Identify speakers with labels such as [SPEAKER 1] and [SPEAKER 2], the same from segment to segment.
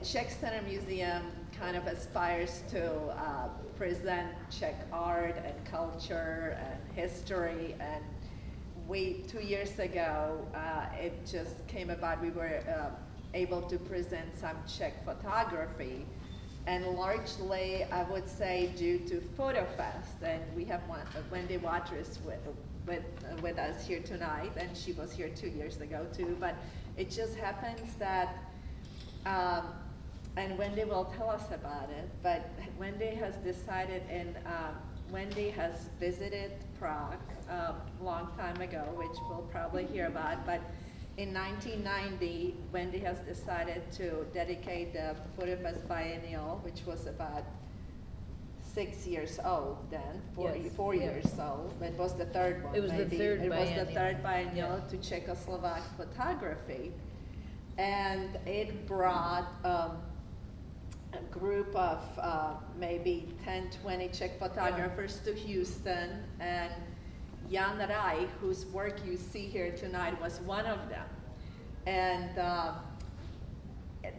[SPEAKER 1] Czech Center Museum kind of aspires to present Czech art and culture and history, and 2 years ago, it just came about. We were able to present some Czech photography, and largely, I would say, due to FotoFest. And we have Wendy Watriss with us here tonight, and she was here 2 years ago too. But it just happens that, and Wendy will tell us about it, but Wendy has decided, Wendy has visited Prague a long time ago, which we'll probably hear about, but in 1990, Wendy has decided to dedicate the FotoFest Biennial, which was about 6 years old then, four years old. It was the third one.
[SPEAKER 2] It was
[SPEAKER 1] maybe.
[SPEAKER 2] the third
[SPEAKER 1] It
[SPEAKER 2] biennial.
[SPEAKER 1] was the third biennial to Czechoslovak photography. And it brought a group of maybe 10, 20 Czech photographers to Houston, and Jan Reich, whose work you see here tonight, was one of them. And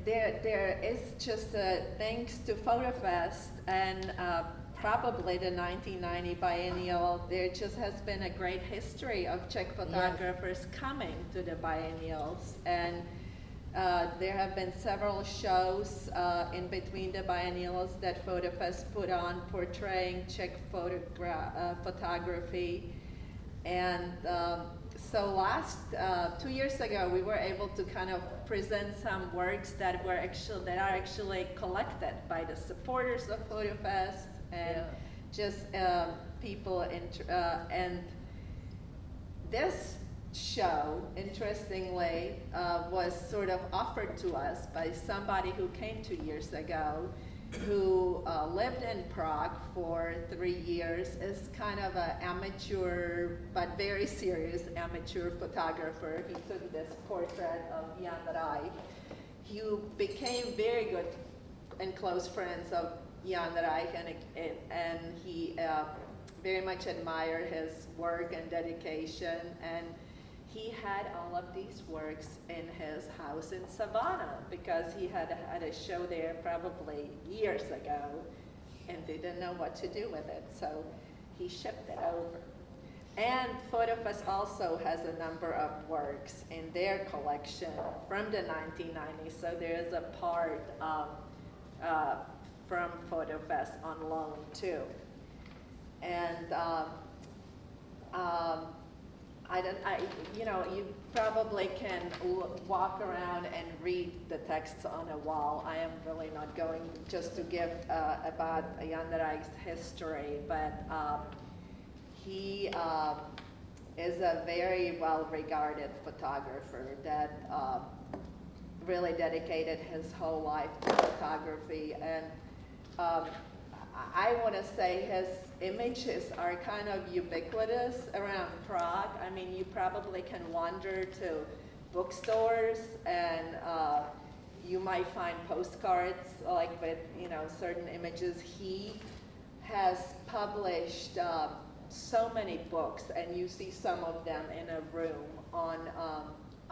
[SPEAKER 1] there is just, thanks to FotoFest and probably the 1990 biennial, there just has been a great history of Czech photographers coming to the biennials. And there have been several shows in between the biennials that FotoFest put on portraying Czech photography. And so 2 years ago, we were able to kind of present some works that are actually collected by the supporters of FotoFest and just people. And this show, interestingly, was sort of offered to us by somebody who came 2 years ago, who lived in Prague for 3 years, is kind of an amateur, but very serious amateur photographer. He took this portrait of Jan Reich. He became very good and close friends of Jan Reich, and he very much admired his work and dedication. And he had all of these works in his house in Savannah because he had a show there probably years ago and didn't know what to do with it, so he shipped it over. And FotoFest also has a number of works in their collection from the 1990s, so there is a part from FotoFest on loan too. And you probably can walk around and read the texts on a wall. I am really not going just to give about Jan Reich's history, but he is a very well-regarded photographer that really dedicated his whole life to photography. And I want to say his images are kind of ubiquitous around Prague. I mean, you probably can wander to bookstores and you might find postcards like with certain images. He has published so many books, and you see some of them in a room on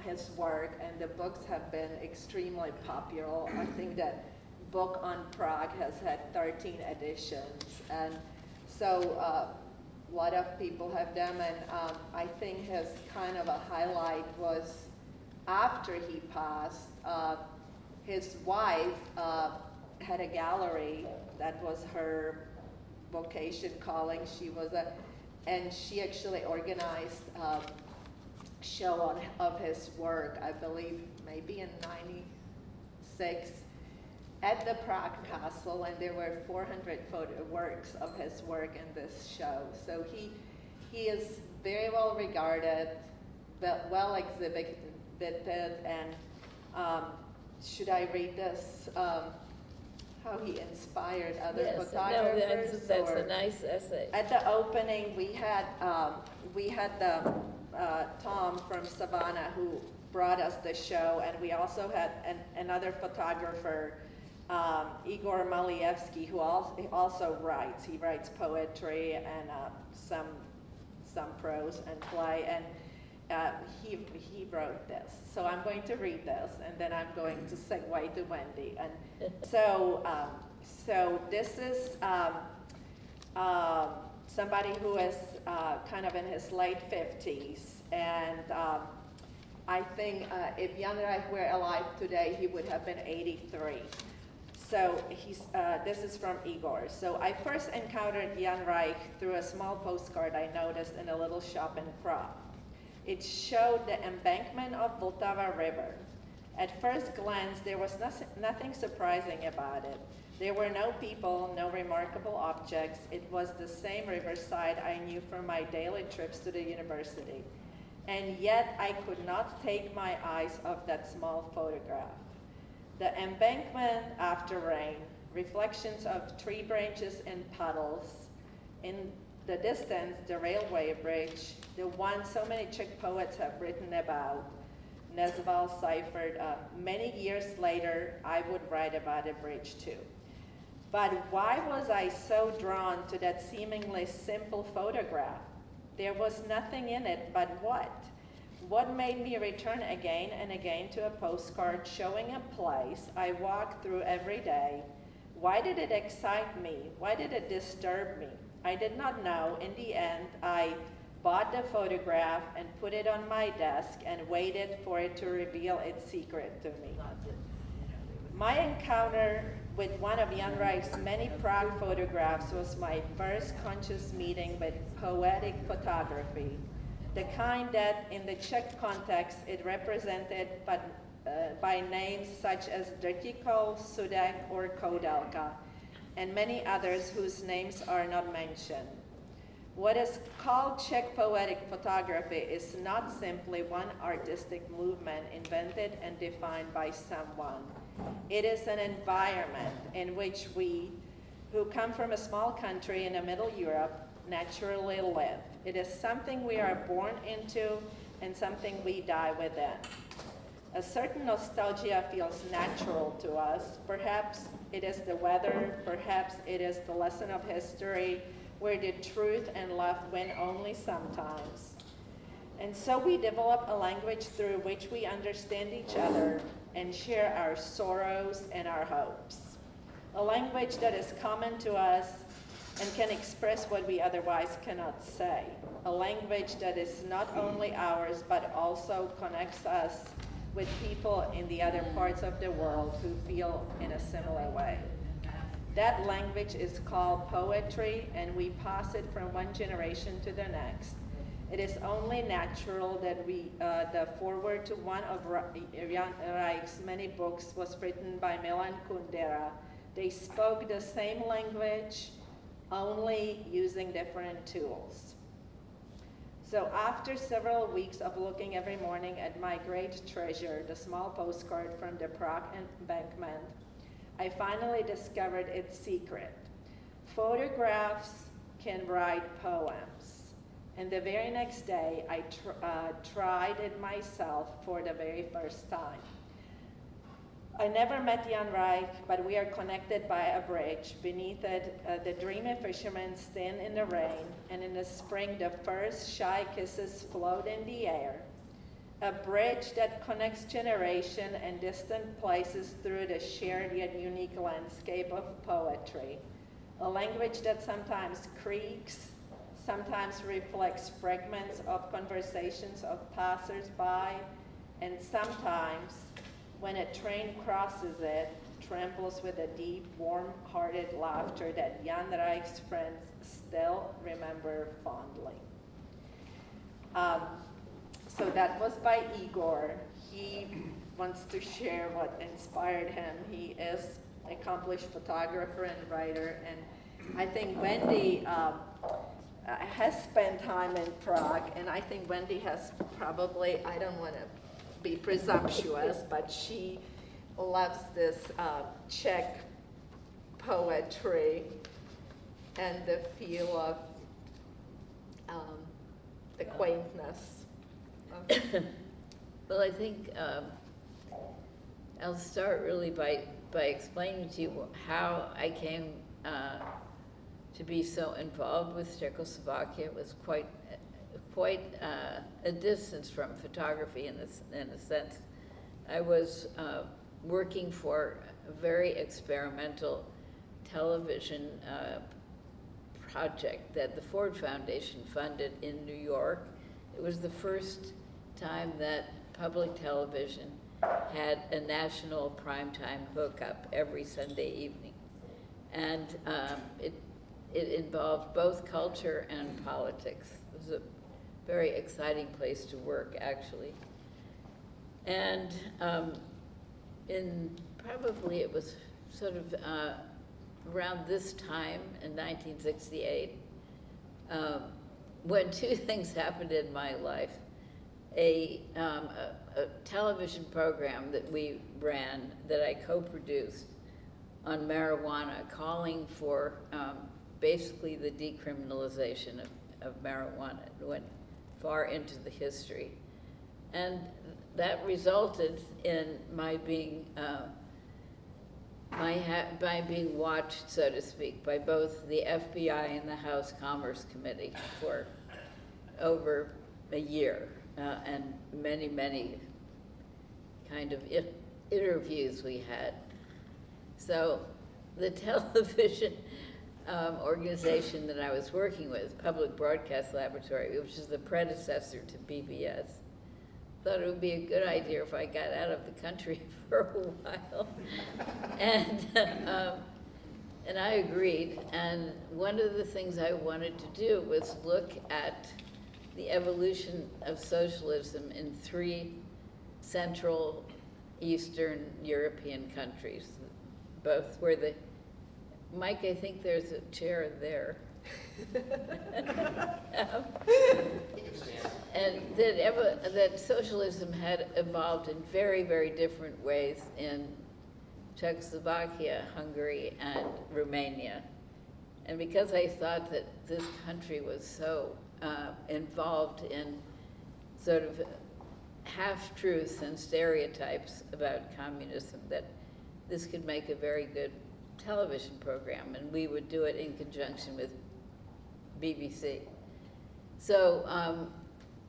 [SPEAKER 1] his work, and the books have been extremely popular. I think that book on Prague has had 13 editions, and so a lot of people have them. And I think his kind of a highlight was after he passed, his wife had a gallery that was her vocation, calling. And she actually organized a show of his work, I believe maybe in '96, at the Prague Castle, and there were 400 works of his work in this show. So he is very well regarded, well exhibited, and should I read this? How he inspired other photographers?
[SPEAKER 2] No, that's a nice essay.
[SPEAKER 1] At the opening, we had the Tom from Savannah who brought us the show, and we also had another photographer, Igor Malievsky, who also writes. He writes poetry and some prose and play. And he wrote this. So I'm going to read this, and then I'm going to segue to Wendy. And so this is somebody who is kind of in his late 50s, and I think if Jan Reich were alive today, he would have been 83. So this is from Igor. So I first encountered Jan Reich through a small postcard I noticed in a little shop in Prague. It showed the embankment of Vltava River. At first glance, there was nothing surprising about it. There were no people, no remarkable objects. It was the same riverside I knew from my daily trips to the university. And yet I could not take my eyes off that small photograph. The embankment after rain, reflections of tree branches in puddles. In the distance, the railway bridge, the one so many Czech poets have written about. Nezval ciphered, many years later, I would write about a bridge too. But why was I so drawn to that seemingly simple photograph? There was nothing in it, but what? What made me return again and again to a postcard showing a place I walk through every day? Why did it excite me? Why did it disturb me? I did not know. In the end, I bought the photograph and put it on my desk and waited for it to reveal its secret to me. My encounter with one of Jan Reich's many Prague photographs was my first conscious meeting with poetic photography, the kind that in the Czech context it represented by names such as Drtikol, Sudek, or Koudelka, and many others whose names are not mentioned. What is called Czech poetic photography is not simply one artistic movement invented and defined by someone. It is an environment in which we, who come from a small country in the Middle Europe, naturally live. It is something we are born into and something we die within. A certain nostalgia feels natural to us. Perhaps it is the weather, perhaps it is the lesson of history, where the truth and love win only sometimes. And so we develop a language through which we understand each other and share our sorrows and our hopes. A language that is common to us and can express what we otherwise cannot say. A language that is not only ours, but also connects us with people in the other parts of the world who feel in a similar way. That language is called poetry, and we pass it from one generation to the next. It is only natural that the foreword to one of Jan Reich's many books was written by Milan Kundera. They spoke the same language, only using different tools. So after several weeks of looking every morning at my great treasure, the small postcard from the Prague embankment, I finally discovered its secret. Photographs can write poems. And the very next day, I tried it myself for the very first time. I never met Jan Reich, but we are connected by a bridge. Beneath it, the dreamy fishermen stand in the rain, and in the spring, the first shy kisses float in the air. A bridge that connects generation and distant places through the shared yet unique landscape of poetry. A language that sometimes creaks, sometimes reflects fragments of conversations of passers-by, and sometimes, when a train crosses it, trembles with a deep, warm-hearted laughter that Jan Reich's friends still remember fondly. So that was by Igor. He wants to share what inspired him. He is an accomplished photographer and writer, and I think Wendy has spent time in Prague, and I think Wendy has probably, I don't want to be presumptuous, but she loves this Czech poetry and the feel of the quaintness.
[SPEAKER 2] Well, I think I'll start really by explaining to you how I came to be so involved with Czechoslovakia. It was quite a distance from photography in a sense. I was working for a very experimental television project that the Ford Foundation funded in New York. It was the first time that public television had a national primetime hookup every Sunday evening. And it involved both culture and politics. It was a very exciting place to work, actually. And probably it was sort of around this time in 1968, when two things happened in my life. A television program that we ran, that I co-produced on marijuana, calling for basically the decriminalization of marijuana. It went far into the history. And that resulted in my being being watched, so to speak, by both the FBI and the House Commerce Committee for over a year, and many, many kind of interviews we had. So the television organization that I was working with, Public Broadcast Laboratory, which is the predecessor to PBS, thought it would be a good idea if I got out of the country for a while. And I agreed. And one of the things I wanted to do was look at the evolution of socialism in 3 Central Eastern European countries, both where the, Mike, I think there's a chair there. And that socialism had evolved in very, very different ways in Czechoslovakia, Hungary, and Romania. And because I thought that this country was so involved in sort of half-truths and stereotypes about communism, that this could make a very good television program, and we would do it in conjunction with BBC. So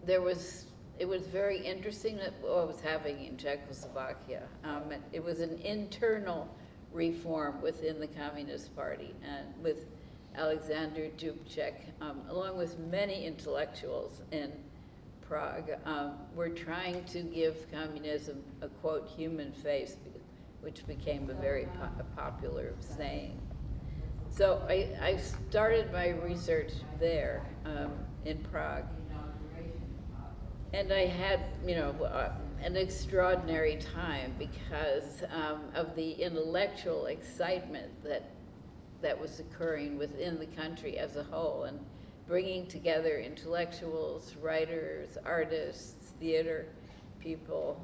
[SPEAKER 2] it was very interesting what was happening in Czechoslovakia. It was an internal reform within the Communist Party, and with Alexander Dubček, along with many intellectuals in Prague, were trying to give communism a, quote, human face, which became a very popular saying. So I started my research there in Prague. And I had, an extraordinary time because of the intellectual excitement that was occurring within the country as a whole, and bringing together intellectuals, writers, artists, theater people,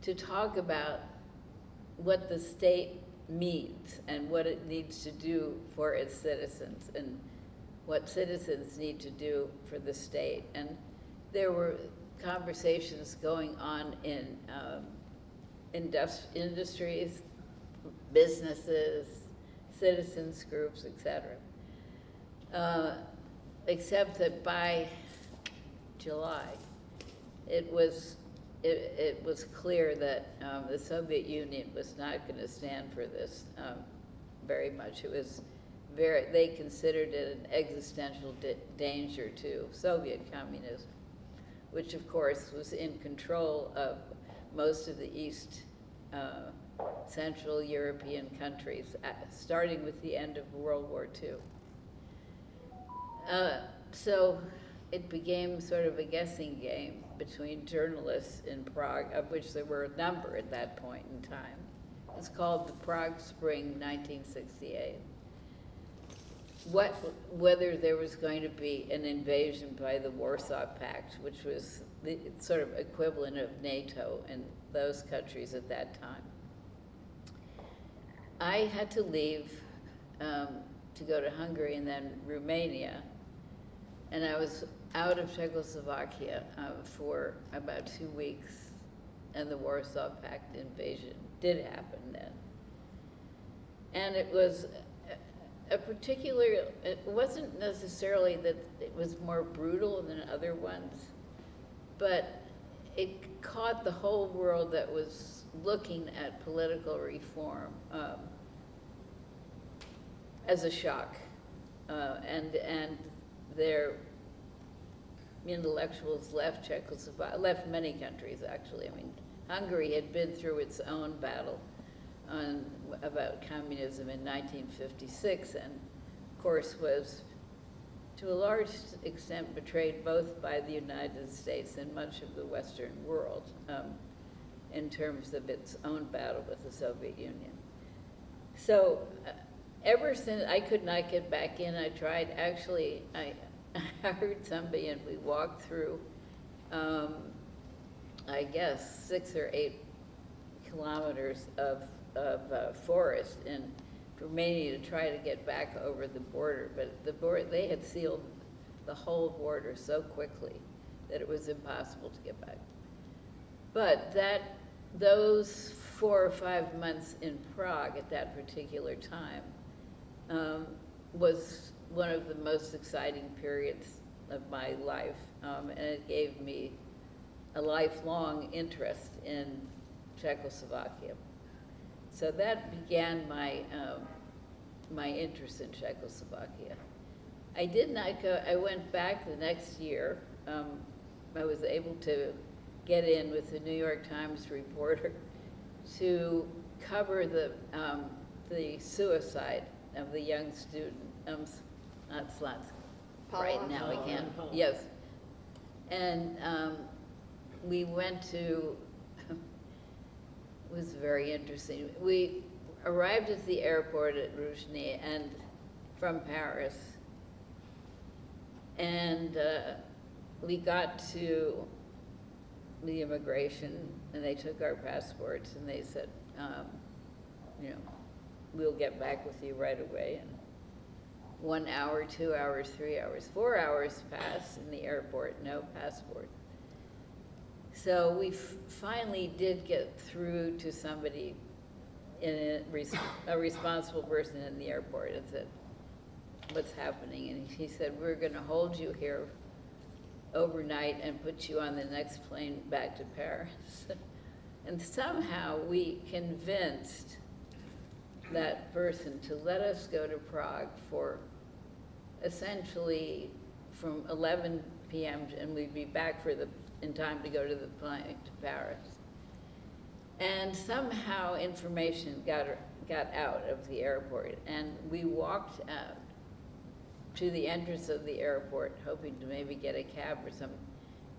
[SPEAKER 2] to talk about what the state means and what it needs to do for its citizens, and what citizens need to do for the state. And there were conversations going on in industries, businesses, citizens groups, etc. Except that by July, it was clear that the Soviet Union was not going to stand for this very much. It was they considered it an existential danger to Soviet communism, which of course was in control of most of the East Central European countries, starting with the end of World War II. So it became sort of a guessing game between journalists in Prague, of which there were a number at that point in time. It was called the Prague Spring 1968. Whether there was going to be an invasion by the Warsaw Pact, which was the sort of equivalent of NATO in those countries at that time. I had to leave to go to Hungary and then Romania, and I was out of Czechoslovakia for about 2 weeks, and the Warsaw Pact invasion did happen then. And it was it wasn't necessarily that it was more brutal than other ones, but it caught the whole world that was looking at political reform as a shock. And their intellectuals left Czechoslovakia, left many countries actually. I mean, Hungary had been through its own battle about communism in 1956, and of course was to a large extent betrayed both by the United States and much of the Western world in terms of its own battle with the Soviet Union. So ever since, I could not get back in. I tried, actually, I heard somebody and we walked through, I guess, 6 or 8 kilometers of forest in Romania to try to get back over the border, but the border, they had sealed the whole border so quickly that it was impossible to get back. But those 4 or 5 months in Prague at that particular time was one of the most exciting periods of my life, and it gave me a lifelong interest in Czechoslovakia. So that began my interest in Czechoslovakia. I did not go, I went back the next year. I was able to get in with the New York Times reporter to cover the suicide of the young student, not Slots, right now I can't, yes. And we went to, it was very interesting. We arrived at the airport at Ruzhny and from Paris, and we got to the immigration, and they took our passports, and they said, you know, we'll get back with you right away. And 1 hour, 2 hours, 3 hours, 4 hours passed in the airport, no passport. So we finally did get through to somebody, a responsible person in the airport, and said, what's happening? And he said, we're gonna hold you here overnight and put you on the next plane back to Paris. And somehow we convinced that person to let us go to Prague for essentially from 11 p.m. and we'd be back in time to go to the plane to Paris. And somehow information got out of the airport, and we walked out to the entrance of the airport, hoping to maybe get a cab or something.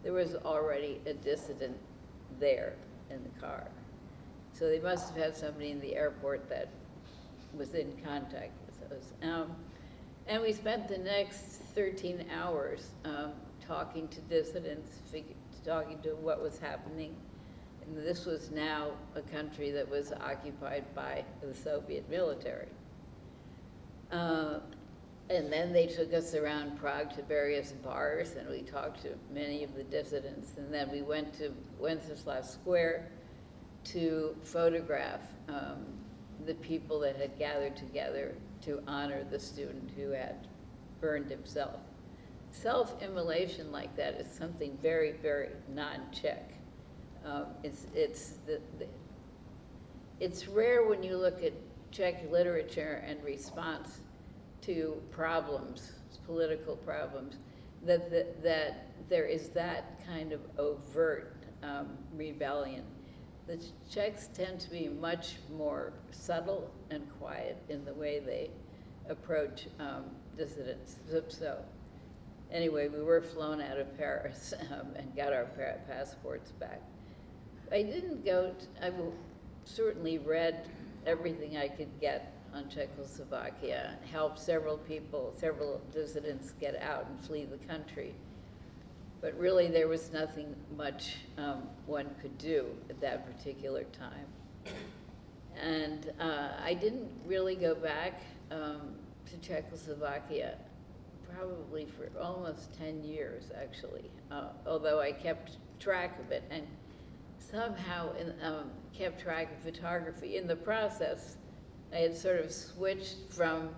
[SPEAKER 2] There was already a dissident there in the car. So they must have had somebody in the airport that was in contact with us. And we spent the next 13 hours talking to dissidents, talking to what was happening. And this was now a country that was occupied by the Soviet military. And then they took us around Prague to various bars, and we talked to many of the dissidents. And then we went to Wenceslas Square to photograph the people that had gathered together to honor the student who had burned himself. Self-immolation like that is something very, very non-Czech. It's rare when you look at Czech literature and response to problems, political problems, that there is that kind of overt rebellion. The Czechs tend to be much more subtle and quiet in the way they approach dissidents. So anyway, we were flown out of Paris and got our passports back. I certainly read everything I could get on Czechoslovakia, helped several dissidents get out and flee the country. But really there was nothing much one could do at that particular time. And I didn't really go back to Czechoslovakia probably for almost 10 years actually, although I kept track of it and somehow kept track of photography. In the process, I had sort of switched from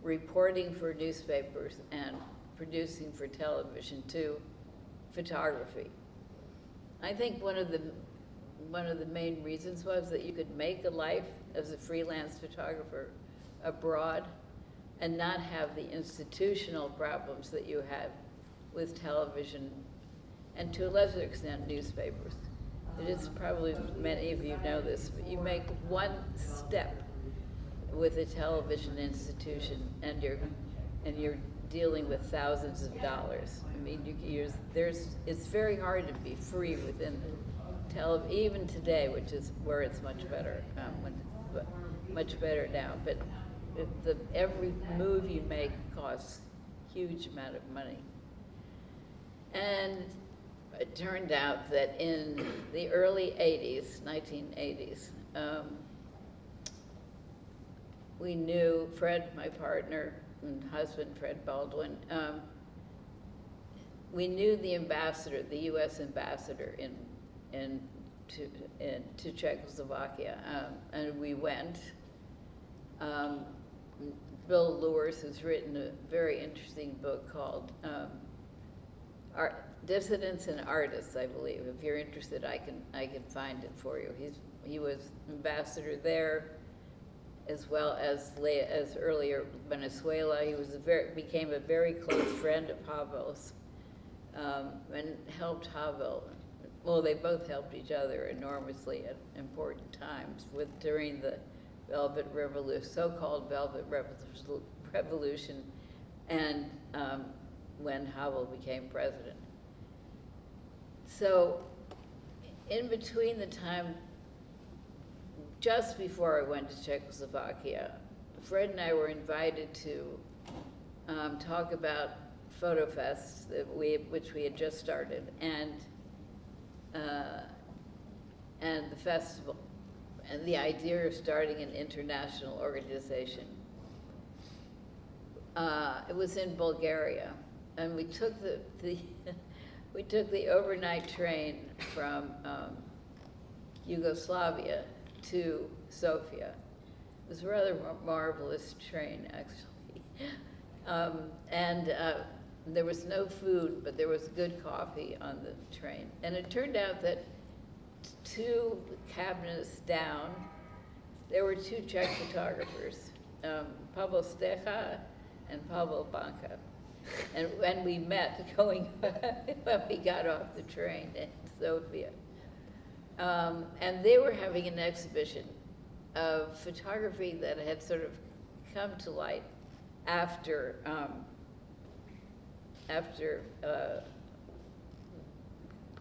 [SPEAKER 2] reporting for newspapers and producing for television to photography. I think one of the main reasons was that you could make a life as a freelance photographer abroad and not have the institutional problems that you had with television and to a lesser extent newspapers. It is probably, many of you know this, but you make one step with a television institution and you're dealing with thousands of dollars. I mean, it's very hard to be free within even today, which is where it's much better, much better now. But every move you make costs a huge amount of money. And it turned out that in the early 1980s, we knew Fred, my partner and husband, Fred Baldwin, we knew the ambassador, the U.S. ambassador to Czechoslovakia, and we went. Bill Lewis has written a very interesting book called Dissidents and Artists, I believe. If you're interested, I can find it for you. He was ambassador there, as well as earlier Venezuela. He was became a very close friend of Havel's, and helped Havel. Well, they both helped each other enormously at important times during the Velvet Revolution, so-called Velvet Revolution, and when Havel became president. So, in between the time, just before I went to Czechoslovakia, Fred and I were invited to talk about FotoFest, which we had just started, and the festival, and the idea of starting an international organization. It was in Bulgaria, and we took the overnight train from Yugoslavia to Sofia. It was a rather marvelous train, actually. There was no food, but there was good coffee on the train. And it turned out that 2 cabinets down, there were 2 Czech photographers, Pavel Stecha and Pavel Banka. And when we met when we got off the train in Sofia. And they were having an exhibition of photography that had sort of come to light after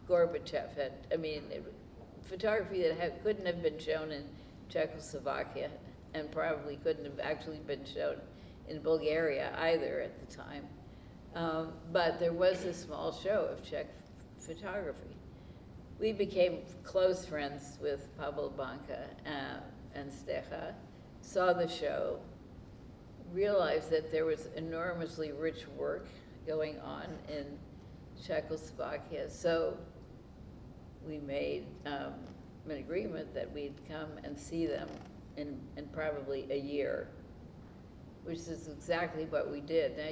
[SPEAKER 2] Gorbachev had, photography that couldn't have been shown in Czechoslovakia and probably couldn't have actually been shown in Bulgaria either at the time. But there was a small show of Czech photography. We became close friends with Pavel Banka and Stecha, saw the show, realized that there was enormously rich work going on in Czechoslovakia. So we made an agreement that we'd come and see them in probably a year, which is exactly what we did. Now,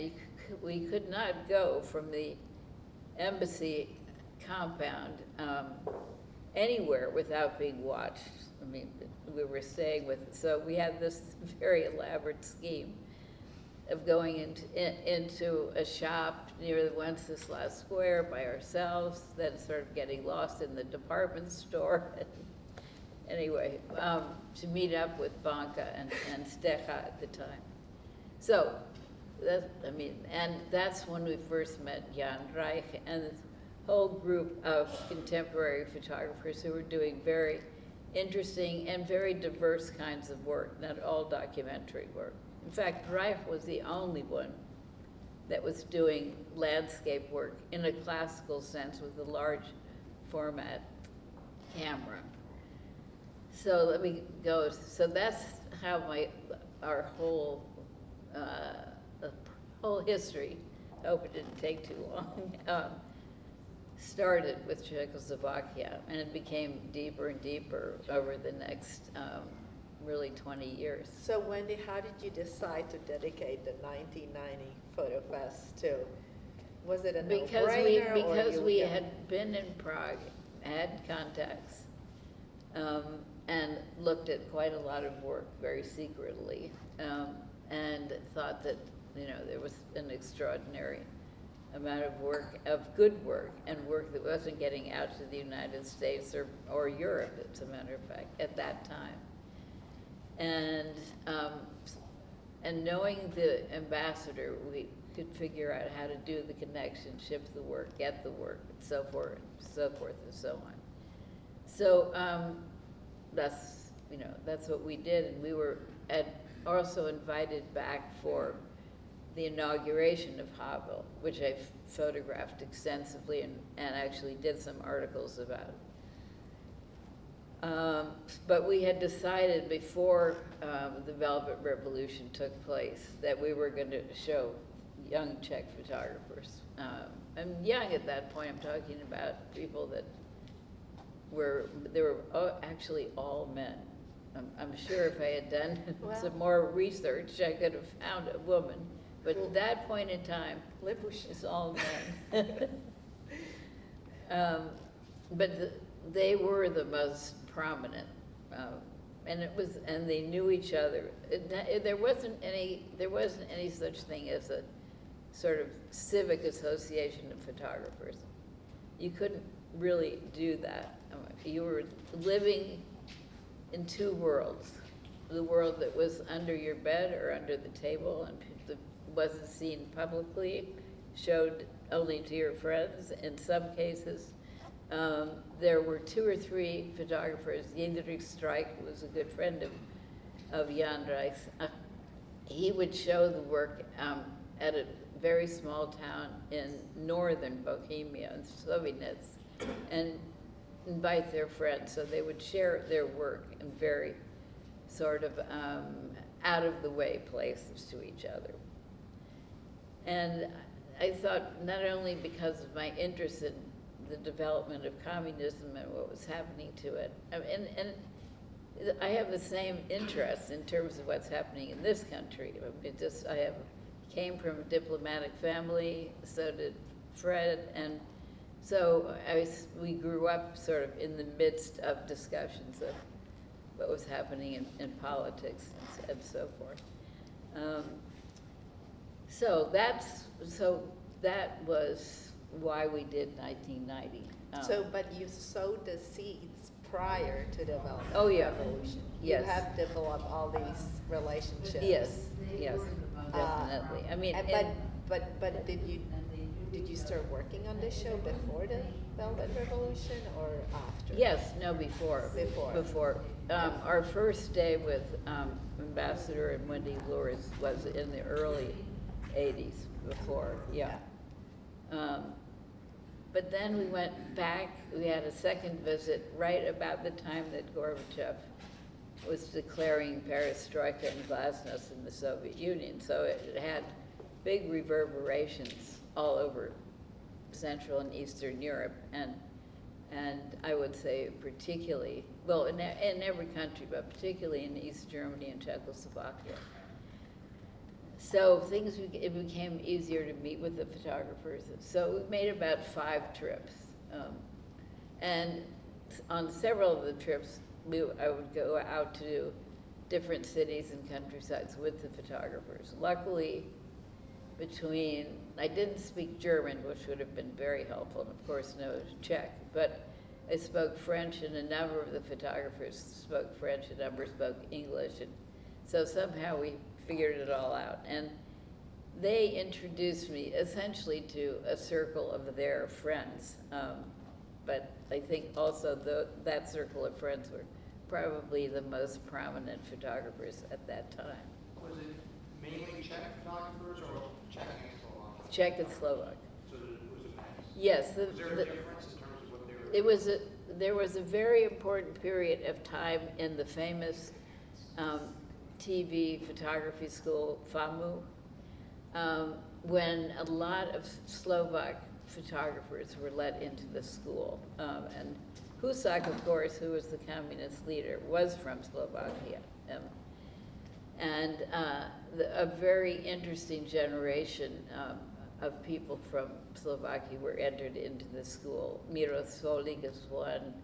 [SPEAKER 2] we could not go from the embassy compound anywhere without being watched. We were staying so we had this very elaborate scheme of going into a shop near the Wenceslas Square by ourselves, then sort of getting lost in the department store. Anyway, to meet up with Banka and Stecha at the time. So, and that's when we first met Jan Reich and this whole group of contemporary photographers who were doing very interesting and very diverse kinds of work, not all documentary work. In fact, Reich was the only one that was doing landscape work in a classical sense with a large format camera. So let me go. So that's how our whole history, I hope it didn't take too long, started with Czechoslovakia, and it became deeper and deeper over the next really 20 years.
[SPEAKER 1] So Wendy, how did you decide to dedicate the 1990 FotoFest to? Was it a no-brainer?
[SPEAKER 2] Because we had been in Prague, had contacts, and looked at quite a lot of work very secretly, and thought that, you know, there was an extraordinary amount of work, of good work, and work that wasn't getting out to the United States or Europe, as a matter of fact, at that time. And knowing the ambassador, we could figure out how to do the connection, ship the work, get the work, and so forth, and so on. So that's what we did, and we were also invited back for the inauguration of Havel, which I photographed extensively and actually did some articles about. But we had decided before the Velvet Revolution took place that we were going to show young Czech photographers. And young at that point, I'm talking about people that they were actually all men. I'm sure if I had done some more research, I could have found a woman. But at that point in time, it's all men. But they were the most prominent, and they knew each other. There wasn't any such thing as a sort of civic association of photographers. You couldn't really do that. You were living in two worlds: the world that was under your bed or under the table, and wasn't seen publicly, showed only to your friends in some cases. There were 2 or 3 photographers. Jan Reich was a good friend of Jan Reich. He would show the work at a very small town in northern Bohemia, in Slovenets, and invite their friends. So they would share their work in very sort of out-of-the-way places to each other. And I thought, not only because of my interest in the development of communism and what was happening to it, and I have the same interest in terms of what's happening in this country. I came from a diplomatic family, so did Fred, and so we grew up sort of in the midst of discussions of what was happening in politics and so forth. So that was why we did 1990.
[SPEAKER 1] But you sowed the seeds prior to the Velvet Revolution.
[SPEAKER 2] Yes.
[SPEAKER 1] You have developed all these relationships.
[SPEAKER 2] Yes, definitely. I mean,
[SPEAKER 1] but did you start working on this show before the Velvet Revolution or after?
[SPEAKER 2] Yes, no, before.
[SPEAKER 1] Before.
[SPEAKER 2] Our first day with Ambassador and Wendy Watriss was in the early 80s, before, yeah. But then we went back, we had a second visit right about the time that Gorbachev was declaring perestroika and glasnost in the Soviet Union. So it had big reverberations all over Central and Eastern Europe, and I would say particularly, well, in every country, but particularly in East Germany and Czechoslovakia. So it became easier to meet with the photographers. So we made about 5 trips. And on several of the trips, I would go out to different cities and countrysides with the photographers. Luckily, I didn't speak German, which would have been very helpful, and of course no Czech, but I spoke French, and a number of the photographers spoke French, a number spoke English, and so somehow we figured it all out. And they introduced me essentially to a circle of their friends. But I think also that circle of friends were probably the most prominent photographers at that time.
[SPEAKER 3] Was it mainly Czech photographers or Czech and Slovak?
[SPEAKER 2] Czech and Slovak.
[SPEAKER 3] So was it nice?
[SPEAKER 2] Yes.
[SPEAKER 3] Was there a difference in terms of what they were?
[SPEAKER 2] There was a very important period of time in the famous TV photography school, FAMU, when a lot of Slovak photographers were let into the school. And Husak, of course, who was the communist leader, was from Slovakia. him. And a very interesting generation of people from Slovakia were entered into the school. Miro Solik is one.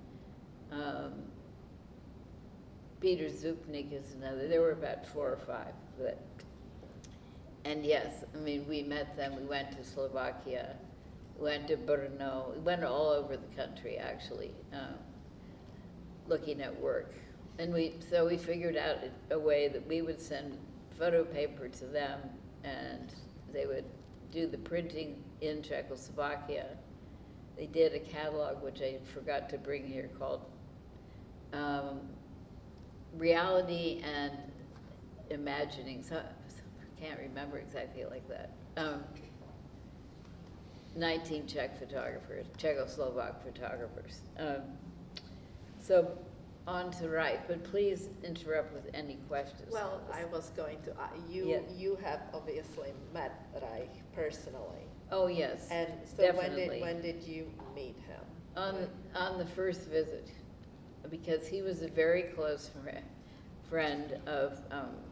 [SPEAKER 2] Peter Zupnik is another. There were about 4 or 5 that. And yes, I mean, we met them. We went to Slovakia, went to Brno, we went all over the country actually, looking at work. And so we figured out a way that we would send photo paper to them, and they would do the printing in Czechoslovakia. They did a catalog, which I forgot to bring here, called Reality and Imagining. So, I can't remember exactly like that. 19 Czech photographers, Czechoslovak photographers. So on to Reich, but please interrupt with any questions.
[SPEAKER 1] Well, I was going to,
[SPEAKER 2] Yeah.
[SPEAKER 1] you have obviously met Reich personally.
[SPEAKER 2] Oh, yes,
[SPEAKER 1] And so
[SPEAKER 2] definitely.
[SPEAKER 1] when did you meet him?
[SPEAKER 2] On the first visit, because he was a very close friend of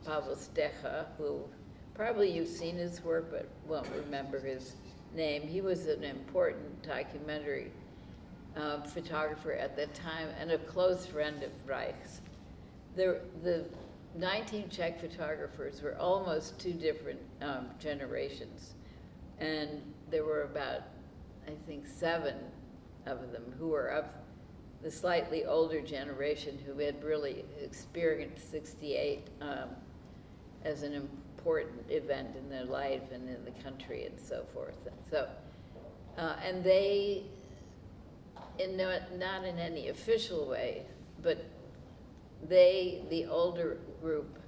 [SPEAKER 2] Pavel Stecha, who probably you've seen his work but won't remember his name. He was an important documentary photographer at that time and a close friend of Reich's. The 19 Czech photographers were almost 2 different generations. And there were about, I think, 7 of them who were of the slightly older generation who had really experienced 68 as an important event in their life and in the country and so forth. And so, and they, not in any official way, but they, the older group,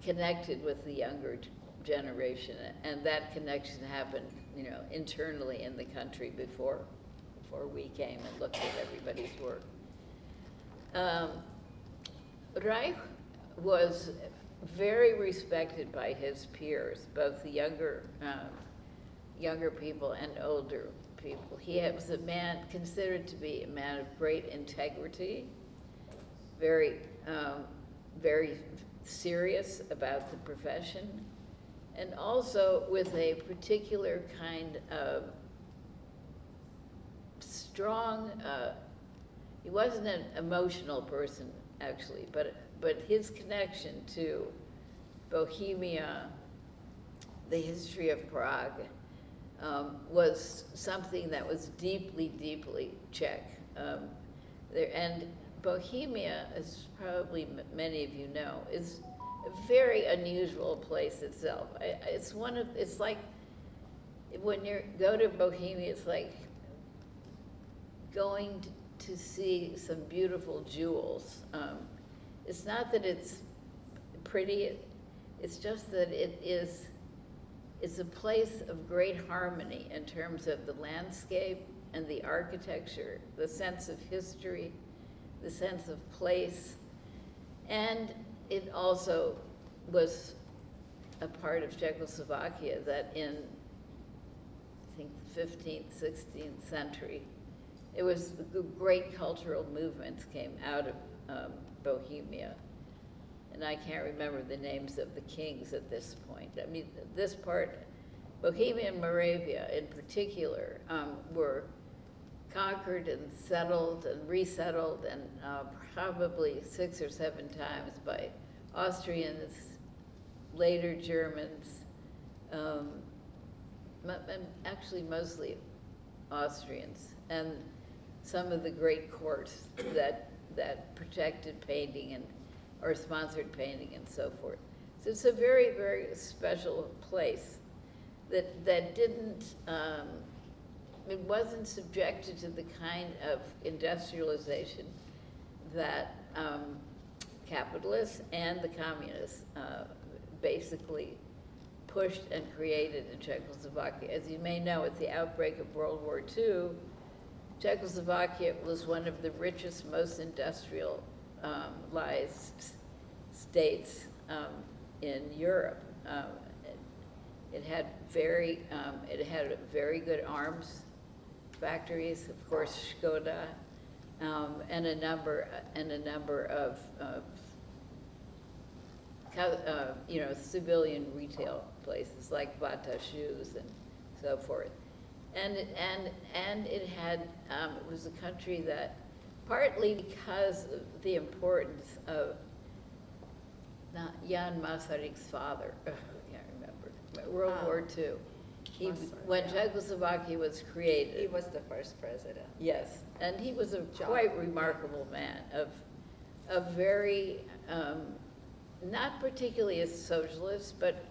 [SPEAKER 2] connected with the younger generation, and that connection happened, internally in the country before we came and looked at everybody's work. Reich was very respected by his peers, both the younger people and older people. He was a man considered to be a man of great integrity, very serious about the profession, and also with a particular kind of strong, he wasn't an emotional person actually, but his connection to Bohemia, the history of Prague, was something that was deeply, deeply Czech. And Bohemia, as probably many of you know, is a very unusual place itself. It's like, when you go to Bohemia, it's like going to see some beautiful jewels. It's not that it's pretty, it's just that it's a place of great harmony in terms of the landscape and the architecture, the sense of history, the sense of place, and it also was a part of Czechoslovakia that in, I think, the 15th, 16th century, it was the great cultural movements came out of Bohemia. And I can't remember the names of the kings at this point. I mean, this part, Bohemia and Moravia in particular, were conquered and settled and resettled, and probably 6 or 7 times by Austrians, later Germans, and actually mostly Austrians, and some of the great courts that protected painting or sponsored painting and so forth. So it's a very, very special place that didn't, it wasn't subjected to the kind of industrialization that capitalists and the communists basically pushed and created in Czechoslovakia. As you may know, at the outbreak of World War II, Czechoslovakia was one of the richest, most industrialized states in Europe. It had very good arms factories, of course, Škoda, and a number of civilian retail places like Bata shoes and so forth. And it had, it was a country that, partly because of the importance of Jan Masaryk's father, I can't remember, World War II. When Czechoslovakia was created.
[SPEAKER 1] He was the first president.
[SPEAKER 2] Yes, and he was a quite remarkable man of very, not particularly a socialist, but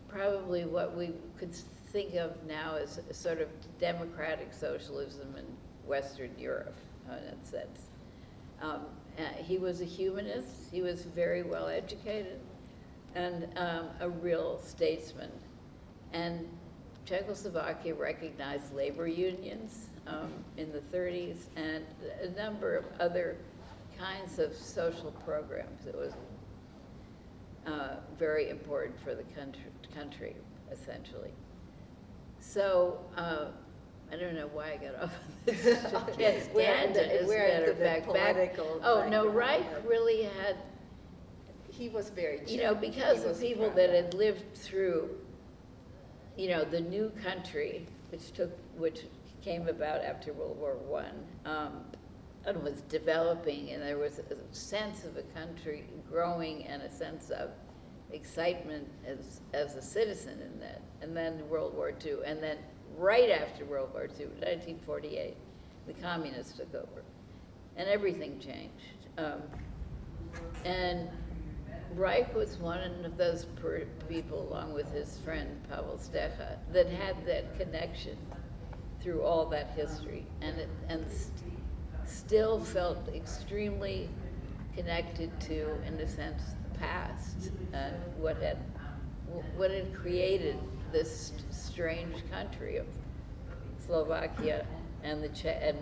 [SPEAKER 2] probably what we could think of now as a sort of democratic socialism in Western Europe, in that sense. He was a humanist, he was very well educated, and a real statesman. And Czechoslovakia recognized labor unions in the 30s and a number of other kinds of social programs. It was very important for the country, essentially. So, I don't know why I got off on this tangent, as a matter of fact. Reich really had,
[SPEAKER 1] he was very
[SPEAKER 2] because of people that had lived through, the new country, which came about after World War I, and was developing, and there was a sense of a country growing and a sense of excitement as a citizen in that. And then World War II, and then right after World War II, 1948, the communists took over, and everything changed. And Reich was one of those people, along with his friend Pavel Stecha, that had that connection through all that history, and still felt extremely connected to, in a sense, the past and what had created this strange country of Slovakia and and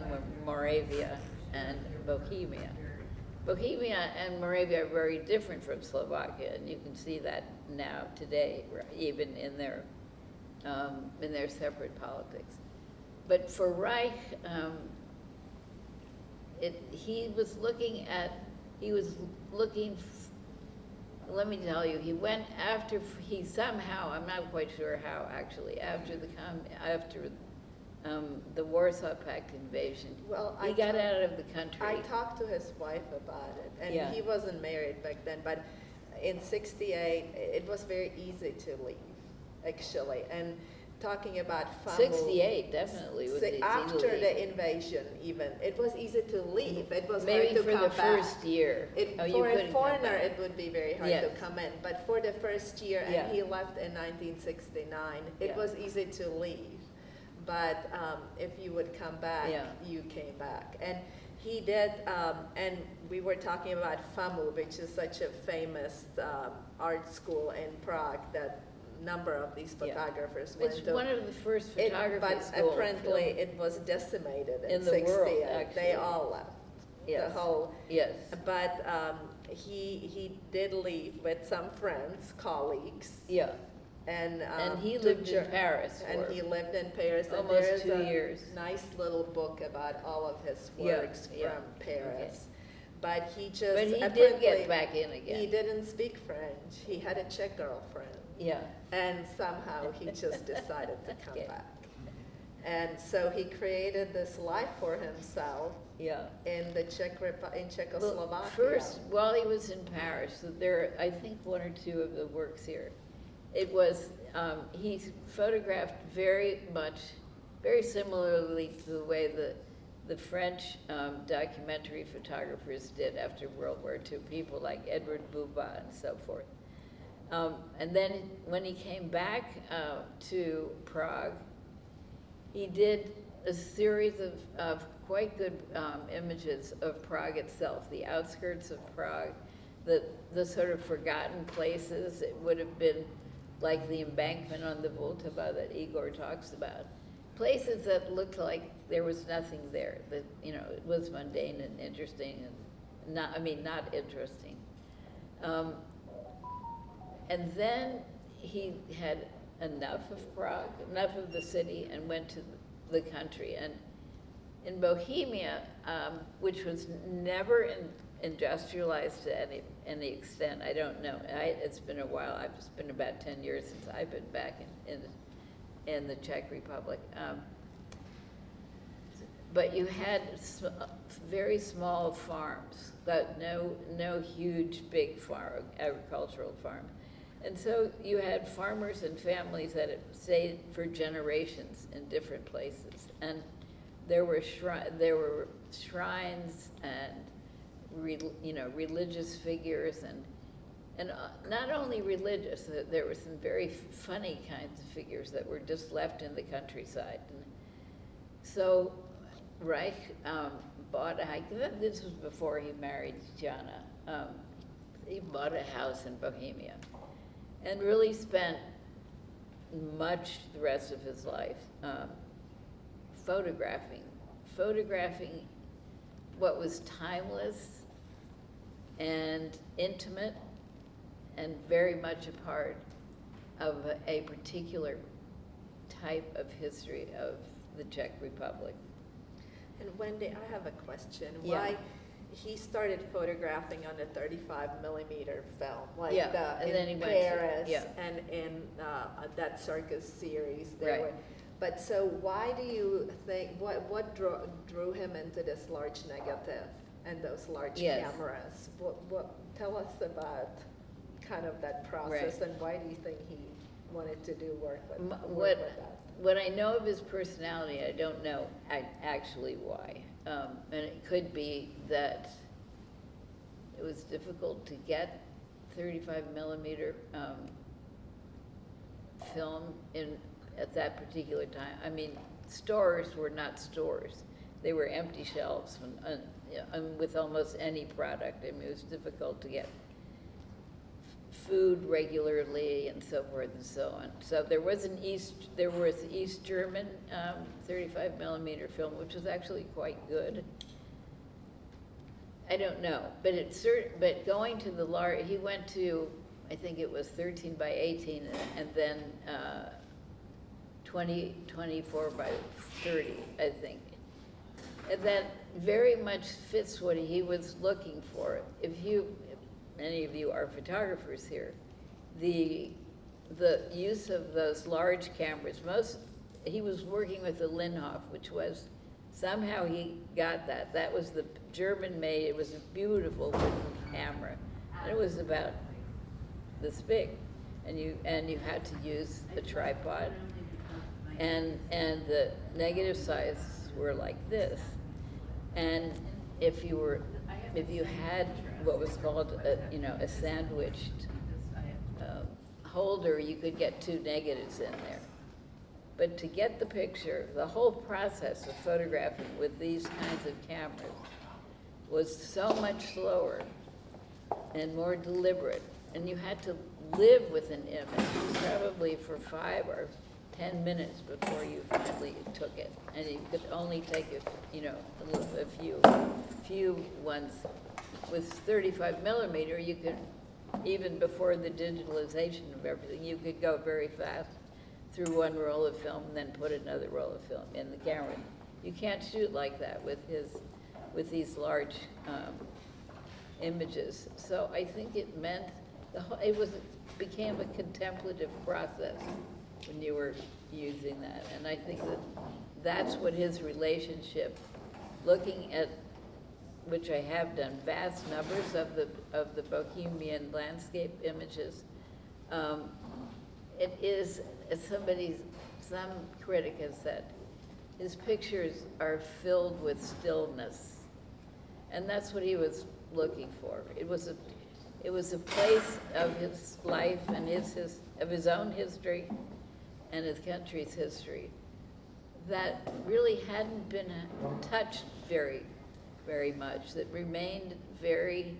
[SPEAKER 2] Moravia and Bohemia. Bohemia and Moravia are very different from Slovakia, and you can see that now today, even in their separate politics. But for Reich, he was looking. Let me tell you, he went after he somehow, I'm not quite sure how actually, after the Warsaw Pact invasion, he got out of the country.
[SPEAKER 1] I talked to his wife about it, and he wasn't married back then, but in '68, it was very easy to leave, actually. And talking about family.
[SPEAKER 2] 68 definitely was easy
[SPEAKER 1] after
[SPEAKER 2] to leave.
[SPEAKER 1] the invasion, even it was easy to leave. It was
[SPEAKER 2] maybe
[SPEAKER 1] hard to
[SPEAKER 2] for
[SPEAKER 1] come
[SPEAKER 2] the
[SPEAKER 1] back.
[SPEAKER 2] first year.
[SPEAKER 1] For a foreigner, it would be very hard to come in. But for the first year, and he left in 1969, it was easy to leave. But if you would come back, you came back. And he did, and we were talking about FAMU, which is such a famous art school in Prague that number of these photographers went
[SPEAKER 2] It's
[SPEAKER 1] to.
[SPEAKER 2] one of the first photography
[SPEAKER 1] But
[SPEAKER 2] schools.
[SPEAKER 1] apparently it was decimated in
[SPEAKER 2] the
[SPEAKER 1] 68.
[SPEAKER 2] world, actually.
[SPEAKER 1] They all left.
[SPEAKER 2] Yes.
[SPEAKER 1] The whole.
[SPEAKER 2] Yes.
[SPEAKER 1] But he did leave with some friends, colleagues.
[SPEAKER 2] Yeah.
[SPEAKER 1] And
[SPEAKER 2] he lived in Paris.
[SPEAKER 1] And he lived in Paris.
[SPEAKER 2] Almost
[SPEAKER 1] and there is
[SPEAKER 2] 2 years.
[SPEAKER 1] Nice little book about all of his works from Paris.
[SPEAKER 2] Okay.
[SPEAKER 1] But he just.
[SPEAKER 2] But he did get back in again.
[SPEAKER 1] He didn't speak French. He had a Czech girlfriend.
[SPEAKER 2] Yeah.
[SPEAKER 1] And somehow he just decided to come back. And so he created this life for himself in the Czechoslovakia.
[SPEAKER 2] Well, first, while he was in Paris, there are, I think, 1 or 2 of the works here. It was, he photographed very similarly to the way the French documentary photographers did after World War II, people like Edward Buba and so forth. And then when he came back to Prague, he did a series of quite good images of Prague itself, the outskirts of Prague, the sort of forgotten places. It would have been like the embankment on the Vltava that Igor talks about. Places that looked like there was nothing there, that, it was mundane and interesting, and not interesting. And then he had enough of Prague, enough of the city, and went to the country. And in Bohemia, which was never industrialized to any any extent. I don't know. It's been a while. It's been about 10 years since I've been back in the Czech Republic. But you had very small farms, but no huge big farm, agricultural farm. And so you had farmers and families that had stayed for generations in different places. And there were shrines and religious figures, and not only religious, there were some very funny kinds of figures that were just left in the countryside. And so Reich bought this was before he married Jana. He bought a house in Bohemia and really spent much the rest of his life photographing what was timeless and intimate and very much a part of a particular type of history of the Czech Republic.
[SPEAKER 1] And Wendy, I have a question.
[SPEAKER 2] Yeah.
[SPEAKER 1] Why he started photographing on a 35mm film, like
[SPEAKER 2] Yeah, and then he
[SPEAKER 1] in
[SPEAKER 2] went to-
[SPEAKER 1] Paris
[SPEAKER 2] yeah.
[SPEAKER 1] and in that circus series.
[SPEAKER 2] Right.
[SPEAKER 1] But so why do you think, what drew him into this large negative and those large
[SPEAKER 2] Yes.
[SPEAKER 1] cameras? Tell us about kind of that process,
[SPEAKER 2] Right.
[SPEAKER 1] and why do you think he wanted to do work with that?
[SPEAKER 2] What I know of his personality, I don't know actually why. And it could be that it was difficult to get 35mm film at that particular time. I mean, stores were not stores. They were empty shelves and with almost any product. I mean, it was difficult to get food regularly and so forth and so on. So there was East German 35mm film, which was actually quite good. I don't know, but going to the large, he went to, I think it was 13 by 18 and then 24 by 30, I think. And that very much fits what he was looking for. If any of you are photographers here, the use of those large cameras, he was working with the Linhof, which was, somehow he got that. That was the German made, it was a beautiful wooden camera. And it was about this big. And you had to use a tripod. And the negative sizes were like this. And if you had what was called a sandwiched holder, you could get 2 negatives in there. But to get the picture, the whole process of photographing with these kinds of cameras was so much slower and more deliberate. And you had to live with an image probably for 5 or 10 minutes before you finally took it. And you could only take a few ones. With 35mm, you could, even before the digitalization of everything, you could go very fast through one roll of film and then put another roll of film in the camera. You can't shoot like that with these large images. So I think it meant it became a contemplative process when you were using that. And I think that's what his relationship, looking at, which I have done, vast numbers of the Bohemian landscape images. It is, as some critic has said, his pictures are filled with stillness. And that's what he was looking for. It was a place of his life and of his own history and his country's history that really hadn't been touched very, very much, that remained very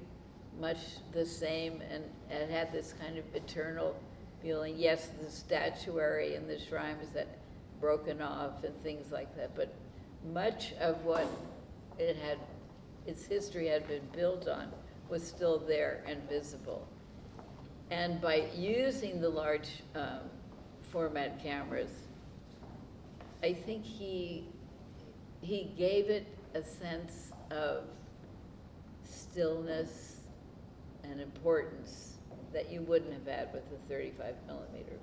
[SPEAKER 2] much the same and had this kind of eternal feeling. Yes, the statuary and the shrines that broken off and things like that, but much of what its history had been built on was still there and visible. And by using the large format cameras, I think he gave it a sense of stillness and importance that you wouldn't have had with a 35 millimeter.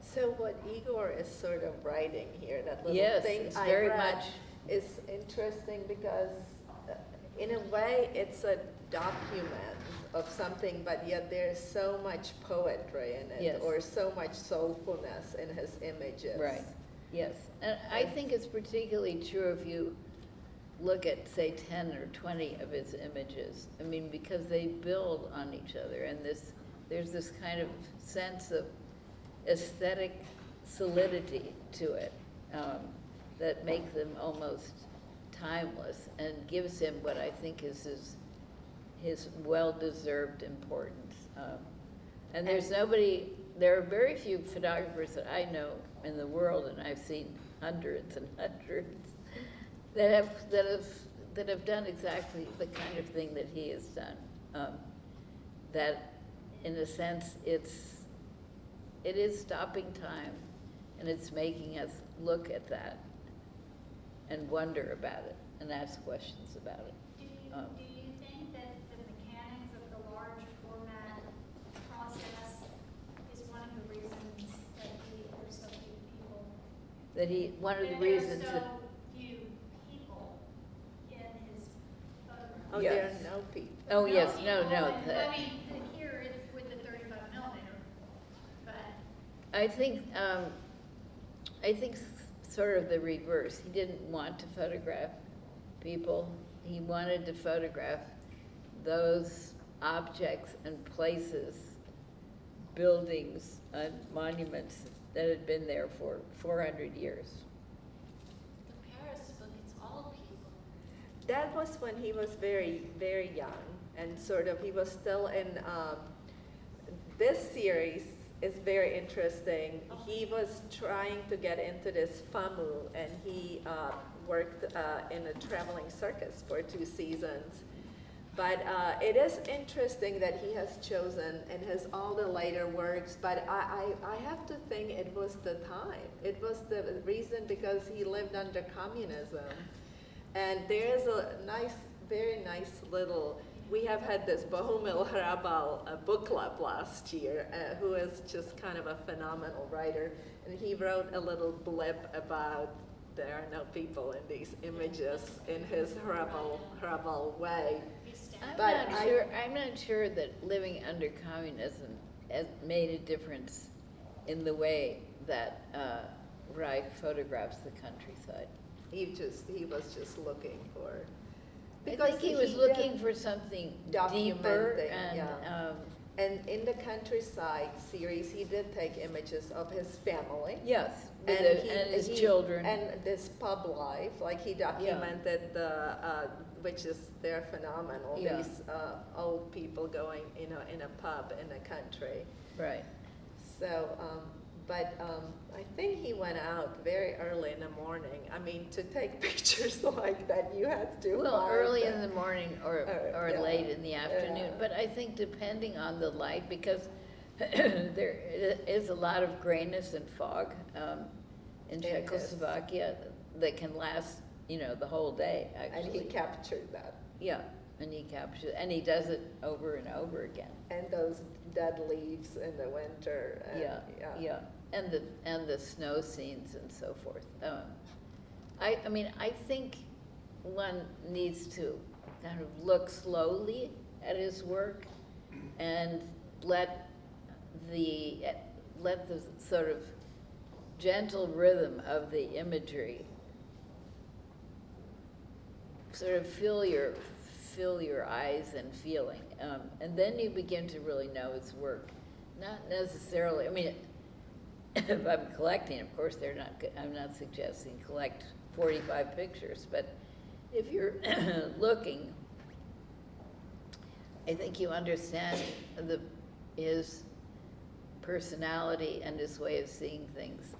[SPEAKER 1] So what Igor is sort of writing here, that little
[SPEAKER 2] Yes,
[SPEAKER 1] thing
[SPEAKER 2] it's
[SPEAKER 1] I
[SPEAKER 2] very
[SPEAKER 1] read,
[SPEAKER 2] much-
[SPEAKER 1] is interesting because in a way it's a document of something, but yet there's so much poetry in it,
[SPEAKER 2] Yes.
[SPEAKER 1] or so much soulfulness in his images.
[SPEAKER 2] Right, yes. And I think it's particularly true if you look at, say, 10 or 20 of his images. I mean, because they build on each other, and there's this kind of sense of aesthetic solidity to it that make them almost timeless and gives him what I think is his well-deserved importance. And there are very few photographers that I know in the world, and I've seen hundreds and hundreds, that have done exactly the kind of thing that he has done. That, in a sense, it is stopping time, and it's making us look at that and wonder about it and ask questions about it.
[SPEAKER 4] Do you think that the mechanics of the large format process is one of the reasons that there's so few people?
[SPEAKER 2] One of the
[SPEAKER 4] that
[SPEAKER 2] reasons
[SPEAKER 4] there are
[SPEAKER 2] that,
[SPEAKER 4] so few people in his photographs?
[SPEAKER 1] Oh,
[SPEAKER 2] Yes.
[SPEAKER 1] there are no people.
[SPEAKER 2] oh, yes,
[SPEAKER 4] people,
[SPEAKER 2] no.
[SPEAKER 4] and, I mean, here it's with the 35 millimeter, but.
[SPEAKER 2] I think sort of the reverse. He didn't want to photograph people. He wanted to photograph those objects and places, buildings and monuments that had been there for 400 years.
[SPEAKER 4] The Paris book, it's all people.
[SPEAKER 1] That was when he was very, very young, and sort of, he was still in, this series is very interesting. He was trying to get into this FAMU, and he worked in a traveling circus for 2 seasons. But it is interesting that he has chosen in his all the later works, but I have to think it was the time. It was the reason because he lived under communism. And there's a nice, very nice little, we have had this Bohumil Hrabal book club last year, who is just kind of a phenomenal writer. And he wrote a little blip about there are no people in these images in his Hrabal way.
[SPEAKER 2] I'm not sure that living under communism has made a difference in the way that Reich photographs the countryside.
[SPEAKER 1] He was just looking for.
[SPEAKER 2] I think he was looking for something deeper
[SPEAKER 1] documenting,
[SPEAKER 2] and,
[SPEAKER 1] yeah. And in the countryside series, he did take images of his family.
[SPEAKER 2] yes, and his children.
[SPEAKER 1] And this pub life, like he documented which is, they're phenomenal,
[SPEAKER 2] Yeah.
[SPEAKER 1] these old people going, in a pub in the country.
[SPEAKER 2] Right.
[SPEAKER 1] So, but I think he went out very early in the morning. I mean, to take pictures like that, you had to.
[SPEAKER 2] Well,
[SPEAKER 1] find
[SPEAKER 2] early
[SPEAKER 1] them.
[SPEAKER 2] in the morning or
[SPEAKER 1] Yeah.
[SPEAKER 2] late in the afternoon.
[SPEAKER 1] Yeah.
[SPEAKER 2] But I think depending on the light, because there is a lot of grayness and fog in
[SPEAKER 1] It is.
[SPEAKER 2] Czechoslovakia that can last, the whole day, actually.
[SPEAKER 1] And he captured that.
[SPEAKER 2] Yeah, and he does it over and over again.
[SPEAKER 1] And those dead leaves in the winter. And,
[SPEAKER 2] Yeah, and the snow scenes and so forth. I mean, I think one needs to kind of look slowly at his work and let the sort of gentle rhythm of the imagery sort of fill your eyes and feeling, and then you begin to really know his work. Not necessarily. I mean, if I'm collecting, of course, I'm not suggesting collect 45 pictures, but if you're looking, I think you understand his personality and his way of seeing things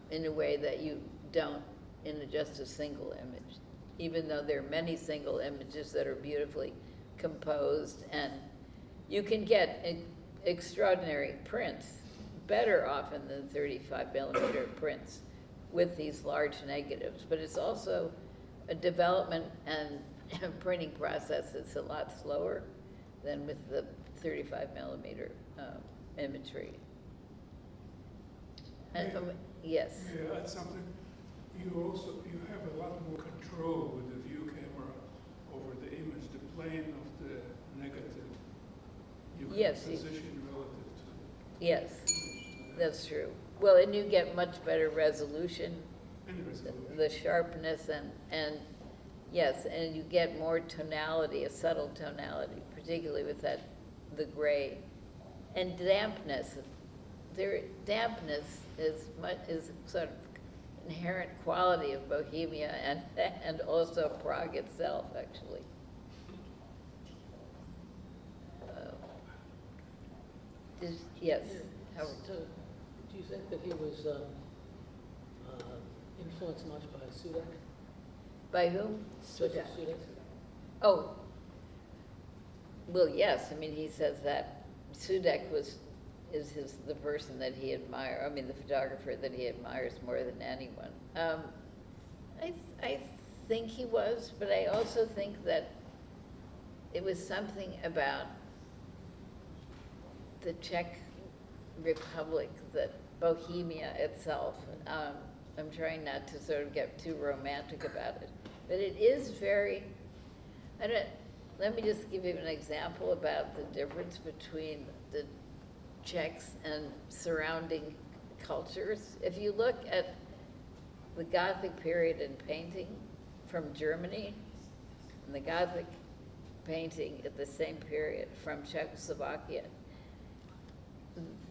[SPEAKER 2] in a way that you don't in just a single image, even though there are many single images that are beautifully composed, and you can get extraordinary prints, better often than 35 millimeter prints with these large negatives, but it's also a development and printing process that's a lot slower than with the 35 millimeter imagery. And, yes.
[SPEAKER 5] May I add something? You have a lot more control with the view camera over the image, the plane of the negative. You can
[SPEAKER 2] Yes,
[SPEAKER 5] position relative to
[SPEAKER 2] Yes,
[SPEAKER 5] the image.
[SPEAKER 2] that's true. Well, and you get much better resolution,
[SPEAKER 5] And resolution.
[SPEAKER 2] the sharpness, and yes, and you get more tonality, a subtle tonality, particularly with the gray. And dampness, dampness is sort of inherent quality of Bohemia and also Prague itself, actually. Yes, Howard.
[SPEAKER 6] So, do you think that he was influenced much by Sudak?
[SPEAKER 2] By whom?
[SPEAKER 6] Joseph Sudak?
[SPEAKER 2] Oh, well, yes, I mean, he says that Sudak is the person that he admires, I mean, the photographer that he admires more than anyone. I think he was, but I also think that it was something about the Czech Republic, that Bohemia itself. I'm trying not to sort of get too romantic about it, but it is very, let me just give you an example about the difference between the Czechs and surrounding cultures. If you look at the Gothic period in painting from Germany, and the Gothic painting at the same period from Czechoslovakia,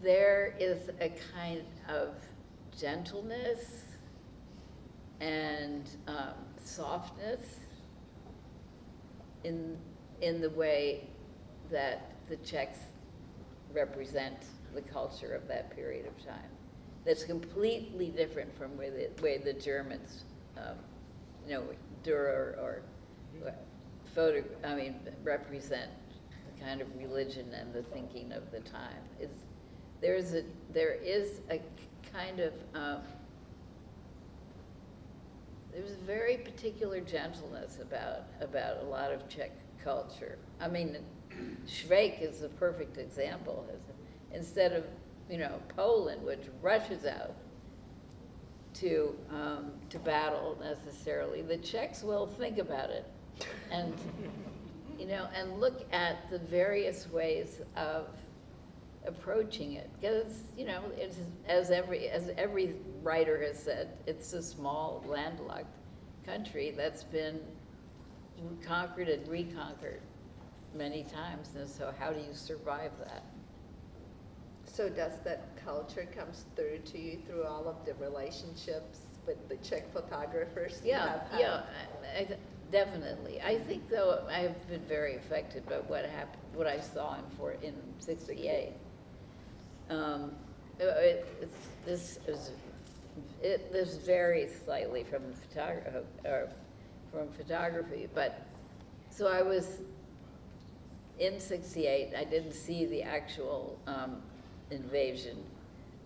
[SPEAKER 2] there is a kind of gentleness and softness in the way that the Czechs represent the culture of that period of time. That's completely different from the way the Germans, Dürer or represent the kind of religion and the thinking of the time. There is a kind of there's a very particular gentleness about a lot of Czech culture. I mean, Schweik is the perfect example. Instead of Poland, which rushes out to battle necessarily, the Czechs will think about it, and and look at the various ways of approaching it, because it's, as every writer has said, it's a small landlocked country that's been conquered and reconquered many times, and so how do you survive that?
[SPEAKER 1] So does that culture comes through to you through all of the relationships with the Czech photographers you have had?
[SPEAKER 2] Yeah, definitely. I think, though, I've been very affected by what happened, what I saw in '68. This varies slightly from photography, but so I was in '68. I didn't see the actual invasion,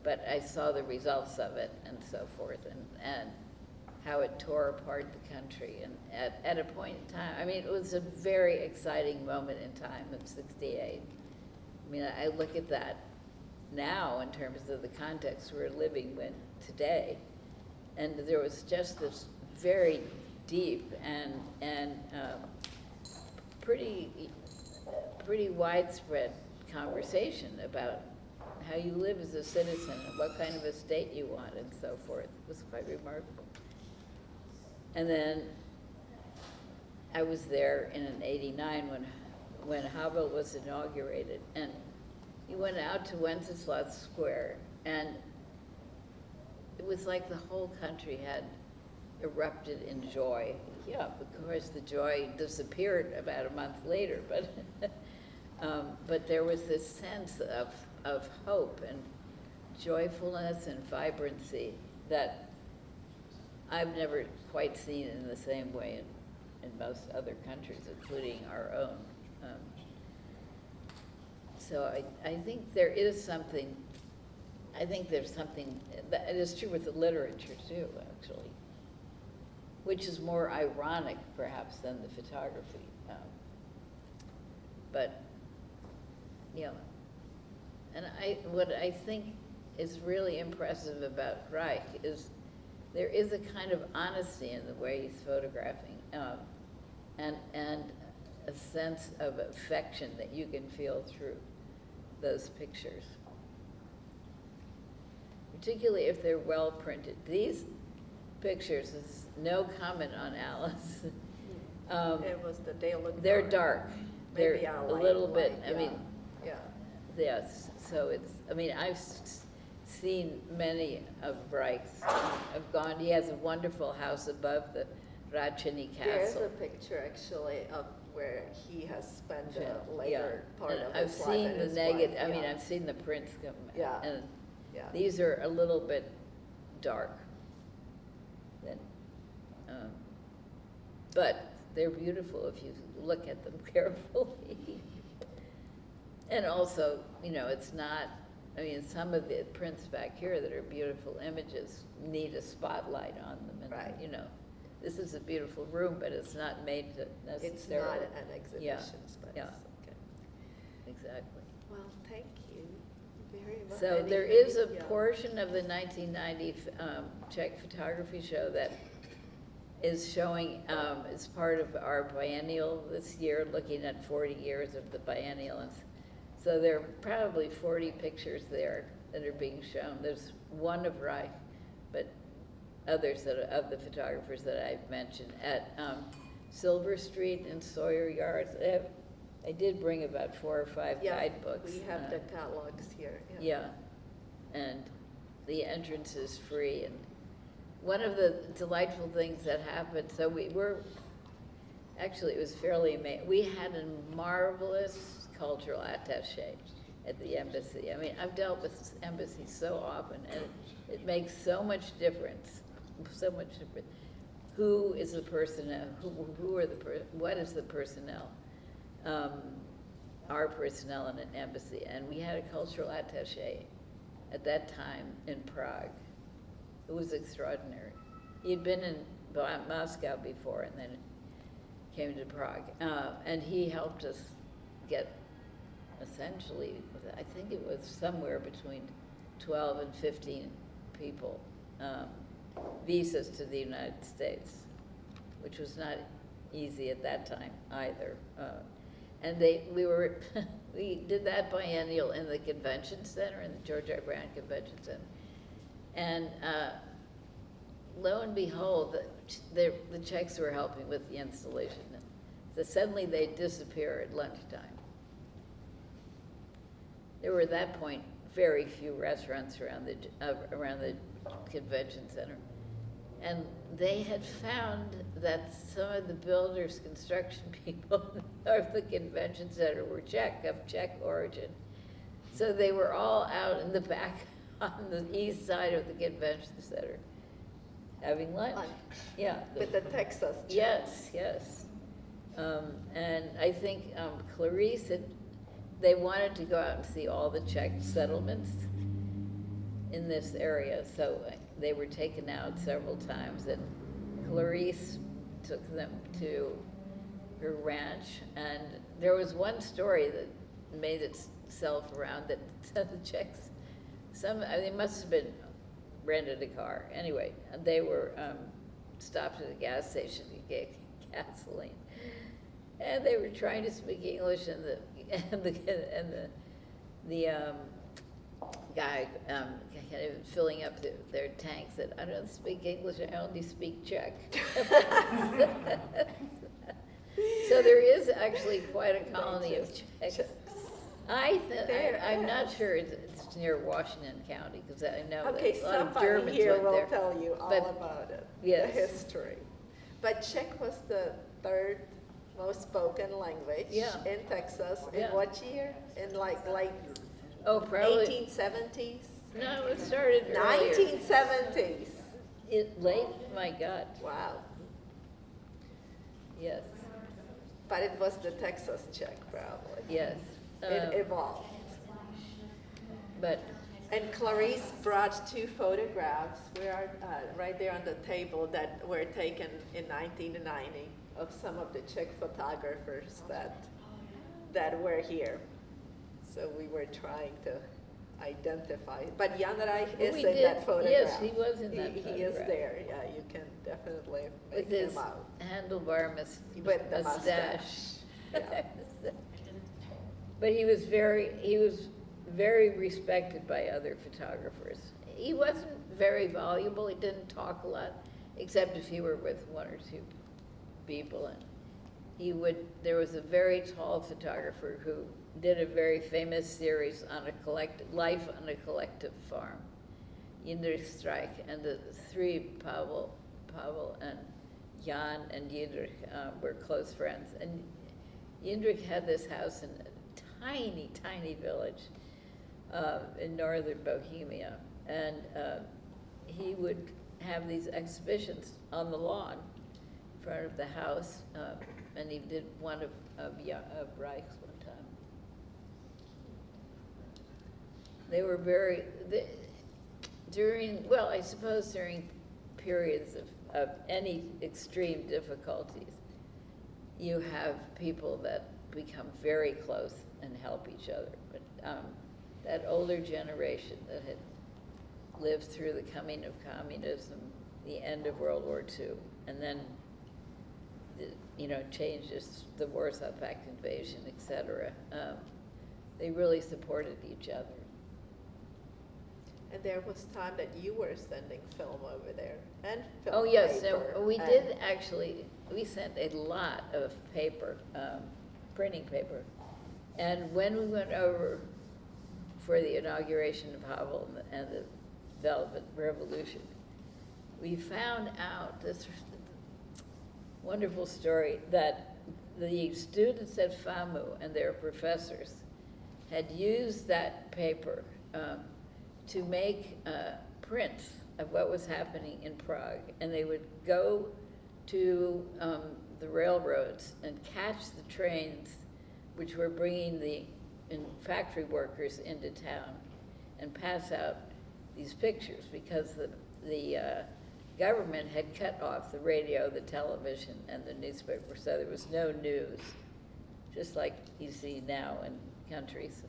[SPEAKER 2] but I saw the results of it and so forth, and how it tore apart the country. And at a point in time, I mean, it was a very exciting moment in time of '68. I mean, I look at that now in terms of the context we're living in today, and there was just this very deep and pretty widespread conversation about how you live as a citizen and what kind of a state you want and so forth. It was quite remarkable. And then I was there in '89 when Havel was inaugurated, and he went out to Wenceslas Square, and it was like the whole country had erupted in joy. Yeah, of course the joy disappeared about a month later, but there was this sense of hope and joyfulness and vibrancy that I've never quite seen in the same way in most other countries, including our own. So I think there is something, that it is true with the literature too, actually, which is more ironic perhaps than the photography. But Yeah. And what I think is really impressive about Reich is there is a kind of honesty in the way he's photographing, and a sense of affection that you can feel through those pictures. Particularly if they're well printed. These pictures, is no comment on Alice.
[SPEAKER 1] It was the day look.
[SPEAKER 2] They're dark.
[SPEAKER 1] Maybe
[SPEAKER 2] They're
[SPEAKER 1] I'll
[SPEAKER 2] a
[SPEAKER 1] light
[SPEAKER 2] little bit,
[SPEAKER 1] light,
[SPEAKER 2] I
[SPEAKER 1] yeah.
[SPEAKER 2] mean,
[SPEAKER 1] Yeah.
[SPEAKER 2] yes, so it's, I mean, I've seen many of Reich's. I've gone, he has a wonderful house above the Radchiny
[SPEAKER 1] There's
[SPEAKER 2] Castle.
[SPEAKER 1] a picture actually of where he has spent
[SPEAKER 2] Yeah,
[SPEAKER 1] the later part
[SPEAKER 2] and
[SPEAKER 1] of
[SPEAKER 2] I've
[SPEAKER 1] his life.
[SPEAKER 2] seen
[SPEAKER 1] and
[SPEAKER 2] the
[SPEAKER 1] his
[SPEAKER 2] negative,
[SPEAKER 1] wife,
[SPEAKER 2] I mean,
[SPEAKER 1] yeah.
[SPEAKER 2] I've seen the prints come.
[SPEAKER 1] Yeah,
[SPEAKER 2] And
[SPEAKER 1] yeah.
[SPEAKER 2] these are a little bit dark. Then, but they're beautiful if you look at them carefully. And also, you know, it's not, I mean, some of the prints back here that are beautiful images need a spotlight on them. And,
[SPEAKER 1] Right.
[SPEAKER 2] you know, this is a beautiful room, but it's not made to necessarily.
[SPEAKER 1] It's not an exhibition space.
[SPEAKER 2] yeah.
[SPEAKER 1] Okay.
[SPEAKER 2] Exactly.
[SPEAKER 1] Well, thank you very much.
[SPEAKER 2] So
[SPEAKER 1] Any-
[SPEAKER 2] there is a
[SPEAKER 1] yeah.
[SPEAKER 2] portion of the 1990 Czech photography show that is showing, as part of our biennial this year, looking at 40 years of the biennial. And so there are probably 40 pictures there that are being shown. There's one of Reich, but others that are, of the photographers that I've mentioned at Silver Street and Sawyer Yards. I did bring about 4 or 5
[SPEAKER 1] Yeah,
[SPEAKER 2] guidebooks.
[SPEAKER 1] we have the catalogs here.
[SPEAKER 2] Yeah, and the entrance is free. And one of the delightful things that happened, so we were, actually it was fairly amazing. We had a marvelous cultural attaché at the embassy. I mean, I've dealt with embassies so often, and it makes so much difference, so much difference. Who is the personnel? Who are the what is the personnel? Our personnel in an embassy, and we had a cultural attaché at that time in Prague. It was extraordinary. He'd been in Moscow before, and then came to Prague, and he helped us get essentially, I think it was somewhere between 12 and 15 people, visas to the United States, which was not easy at that time either. And we did that biennial in the convention center, in the George R. Brown Convention Center. And lo and behold, the Czechs were helping with the installation. So suddenly they disappear at lunchtime. There were at that point very few restaurants around the convention center. And they had found that some of the builders, construction people of the convention center were Czech, of Czech origin. So they were all out in the back on the east side of the convention center having lunch.
[SPEAKER 1] Lunch.
[SPEAKER 2] Yeah.
[SPEAKER 1] With the Texas.
[SPEAKER 2] Yes, yes. And I think Clarice they wanted to go out and see all the Czech settlements in this area, so they were taken out several times, and Clarice took them to her ranch, and there was one story that made itself around that the Czechs, they must have been rented a car. Anyway, they were stopped at a gas station to get gasoline, and they were trying to speak English, and the guy kind of filling up their tank said, "I don't speak English, I only speak Czech." So there is actually quite a colony of Czechs. I'm not sure it's near Washington County, because I know
[SPEAKER 1] Okay,
[SPEAKER 2] that a lot of
[SPEAKER 1] somebody
[SPEAKER 2] Germans
[SPEAKER 1] here
[SPEAKER 2] went
[SPEAKER 1] will
[SPEAKER 2] there.
[SPEAKER 1] tell you all
[SPEAKER 2] But-
[SPEAKER 1] about it,
[SPEAKER 2] yes.
[SPEAKER 1] the history. But Czech was the third most spoken language
[SPEAKER 2] Yeah.
[SPEAKER 1] in Texas. In
[SPEAKER 2] Yeah.
[SPEAKER 1] what year? In like
[SPEAKER 2] Oh, probably,
[SPEAKER 1] 1870s?
[SPEAKER 2] no, it started earlier.
[SPEAKER 1] 1970s.
[SPEAKER 2] Late, my God,
[SPEAKER 1] Wow.
[SPEAKER 2] yes,
[SPEAKER 1] But it was the Texas Czech probably.
[SPEAKER 2] yes.
[SPEAKER 1] It evolved.
[SPEAKER 2] But,
[SPEAKER 1] And Clarice brought 2 photographs, right there on the table, that were taken in 1990 of some of the Czech photographers that were here. So we were trying to identify, but Jan Reich
[SPEAKER 2] We
[SPEAKER 1] is in
[SPEAKER 2] did-
[SPEAKER 1] that photograph.
[SPEAKER 2] yes, he was in that
[SPEAKER 1] He is
[SPEAKER 2] photograph.
[SPEAKER 1] there, yeah, you can definitely make
[SPEAKER 2] With his
[SPEAKER 1] him out.
[SPEAKER 2] handlebar
[SPEAKER 1] With the
[SPEAKER 2] mustache.
[SPEAKER 1] mustache. Yeah.
[SPEAKER 2] But he was very respected by other photographers. He wasn't very voluble, he didn't talk a lot, except if he were with one or two people. And there was a very tall photographer who did a very famous series on life on a collective farm. Jan Reich, and the three, Pavel and Jan and Jan were close friends. And Jan Reich had this house in a tiny, tiny village in northern Bohemia. And he would have these exhibitions on the lawn in front of the house. And he did one of Reich's one time. They were during periods of any extreme difficulties, you have people that become very close and help each other. But that older generation that had lived through the coming of communism, the end of World War II, and then changes, the Warsaw Pact invasion, etc. They really supported each other.
[SPEAKER 1] And there was time that you were sending film over there and film
[SPEAKER 2] Oh, yes,
[SPEAKER 1] paper,
[SPEAKER 2] so we
[SPEAKER 1] and-
[SPEAKER 2] did actually, we sent a lot of paper, printing paper. And when we went over for the inauguration of Havel and the Velvet Revolution, we found out this wonderful story that the students at FAMU and their professors had used that paper to make prints of what was happening in Prague. And they would go to the railroads and catch the trains which were bringing the factory workers into town and pass out these pictures, because the government had cut off the radio, the television, and the newspaper, so there was no news, just like you see now in countries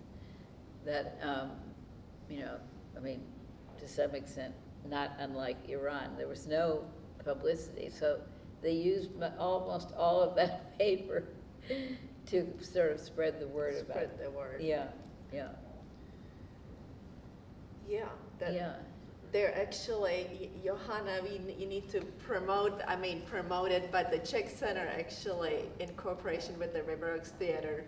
[SPEAKER 2] that, to some extent, not unlike Iran, there was no publicity, so they used almost all of that paper to sort of spread the word about it.
[SPEAKER 1] Spread the word.
[SPEAKER 2] Yeah.
[SPEAKER 1] Yeah.
[SPEAKER 2] Yeah.
[SPEAKER 1] They're actually, Johanna, you need to promote it, but the Czech Center actually, in cooperation with the River Oaks Theater,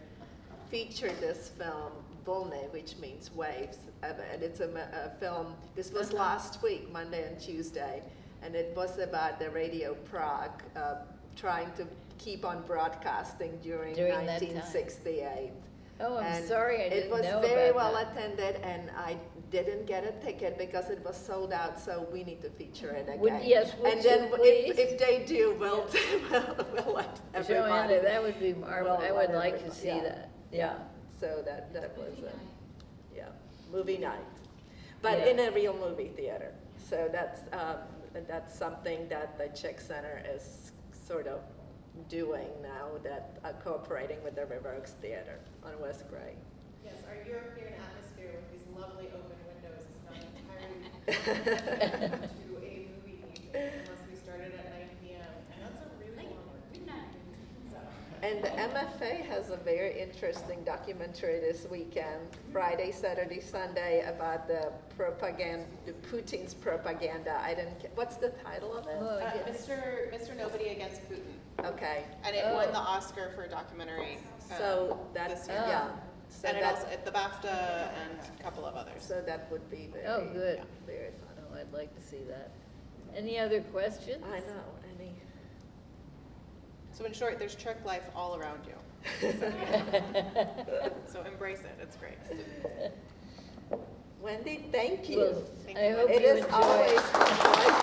[SPEAKER 1] featured this film, Volny, which means waves. And it's a film, this was last week, Monday and Tuesday, and it was about the Radio Prague trying to keep on broadcasting during
[SPEAKER 2] During that time.
[SPEAKER 1] 1968.
[SPEAKER 2] Oh, I'm
[SPEAKER 1] And
[SPEAKER 2] sorry, I didn't know about that.
[SPEAKER 1] It was very well attended, and I didn't get a ticket because it was sold out, so we need to feature it again.
[SPEAKER 2] Would
[SPEAKER 1] And
[SPEAKER 2] you
[SPEAKER 1] then
[SPEAKER 2] please?
[SPEAKER 1] if they do, we'll let everybody.
[SPEAKER 2] Joanna, that would be marvelous. I
[SPEAKER 1] we'll
[SPEAKER 2] would
[SPEAKER 1] let
[SPEAKER 2] like to
[SPEAKER 1] everybody-
[SPEAKER 2] see
[SPEAKER 1] yeah.
[SPEAKER 2] that.
[SPEAKER 1] Yeah, so that was movie night, but
[SPEAKER 2] Yeah.
[SPEAKER 1] in a real movie theater. So that's something that the Czech Center is sort of doing now, that cooperating with the River Oaks Theater on West Gray.
[SPEAKER 7] Yes, our European atmosphere with these lovely open windows is not entirely to a movie evening unless we started at 9 p.m. And that's a really long one. So,
[SPEAKER 1] And the MFA has a very interesting documentary this weekend, Friday, Saturday, Sunday, about the propaganda, Putin's propaganda. What's the title of it?
[SPEAKER 2] Oh,
[SPEAKER 7] Mr. Nobody Against Putin.
[SPEAKER 1] Okay,
[SPEAKER 7] And it won the Oscar for documentary.
[SPEAKER 1] so that's,
[SPEAKER 7] this year.
[SPEAKER 1] yeah. So
[SPEAKER 7] And it
[SPEAKER 1] that-
[SPEAKER 7] also, the BAFTA and a couple of others.
[SPEAKER 1] So that would be very,
[SPEAKER 2] Oh, good.
[SPEAKER 1] very fun.
[SPEAKER 2] Oh, I'd like to see that. Any other questions?
[SPEAKER 1] I know, any.
[SPEAKER 7] So in short, there's Czech life all around you. So embrace it, it's great.
[SPEAKER 1] Wendy, thank you.
[SPEAKER 2] Well,
[SPEAKER 7] Thank
[SPEAKER 2] I
[SPEAKER 7] you.
[SPEAKER 2] hope
[SPEAKER 1] It
[SPEAKER 2] you
[SPEAKER 1] is
[SPEAKER 2] enjoy.
[SPEAKER 1] always a pleasure.